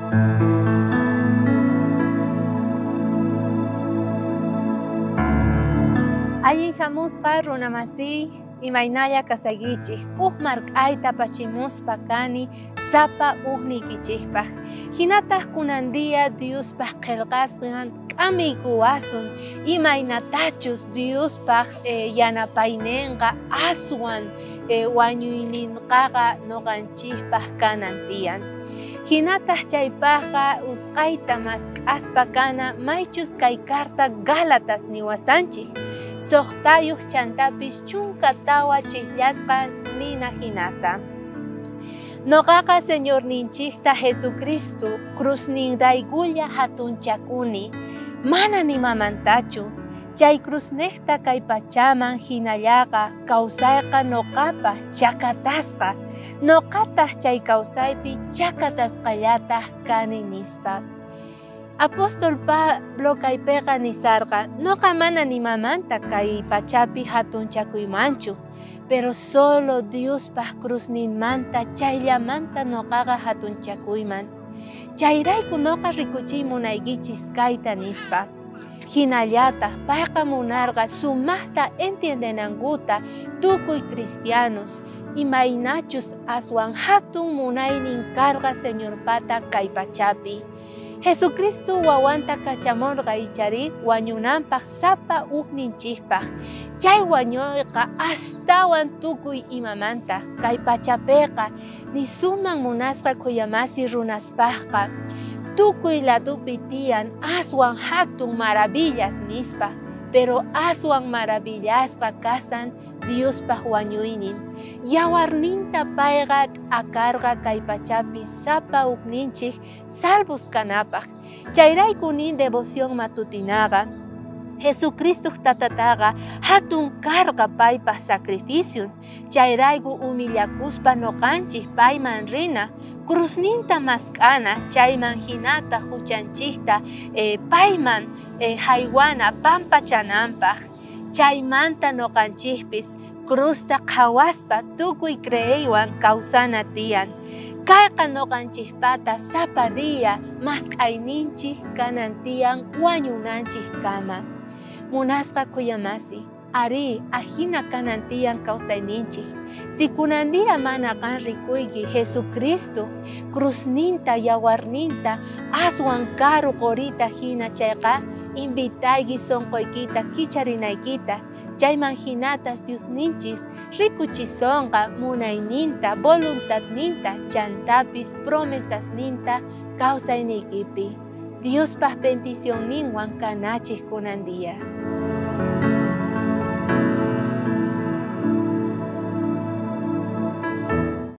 Allin hamusqa runamasi imaynalla kasaykichik mark'ayta pachimuspa kani sapa nik'ichikpaq hinataq kunandia Diospaq qillqasqan k'amiykuwasun imaynatachus Diospaq yanapayninqa aswan wañuyninqaqa noqanchikpaq kanan tiyan. Hinataq chaypaqa usqayta mask'aspa kana maychus kay karta Gálatas niwasanchik. Soqtayuq chantapis chunka tawa chillasqa nina hinata. Noqaqa Señor ninchikta Jesucristo cruzninraykulla hatunchakuni mana nimamantachu. Chay cruznekta kay pachaman hinallaqa kawsayqa noqapa chakatasqa. Noqataq chay kawsaypi chakatasqallataq kani nispa. Apóstol Pablo kaypiqa nisarqa noqa mana nimamanta kay pachapi hatunchakuymanchu, pero solo Diospaq cruzninmanta chayllamanta noqaqa hatunchakuyman. Chayrayku noqa rikuchiy munaykichis kayta nispa. Hinallataq payqa munarqa sumaqta entiendenankuta tukuy cristianos imaynachus aswan hatun munaynin karqa Señor pata kay pachapi. Jesucristo wawanta kachamurqa ichari wañunanpaq sapa ninchikpaq. Chay wañuyqa astawan tukuy imamanta kay pachapiqa ni suman munasqa kuyamasi runaspaqqa tukuy ladupi tiyan aswan hatun maravillas nispa, pero aswan maravillasqa kasan Diospaq wañuynin. Yawarninta payqa akarqa kay pachapi sapa ninchik salvos kanapaq. Chayrayku nin devoción matutinaqa Jesucristo tatataqa hatun karqa paypaq sacrificion. Chayrayku humillakuspa noqanchik payman rina cruzninta mask'ana chayman hinata huchanchikta payman haywana pampachananpaq. Chaymanta noqanchikpis cruzta qhawaspa tukuy creeywan kawsana tiyan. Kayqa noqanchikpata sapa día mask'ayninchik kanan tiyan wañunanchik kama. Munasqa kuyamasi, ari ahina kanan tiyan kawsayninchik. Si kunandia mana kan rikuyki Jesucristo cruzninta yawarninta aswan karu qorita hina chayqa invitayki sonqoykita kicharinaykita. Chayman hinatas Diosninchis rikuchisonqa munayninta, voluntadninta, chantapis promesasninta kawsaynikipi. Diospaq bendicionninwan kanachik kunandia.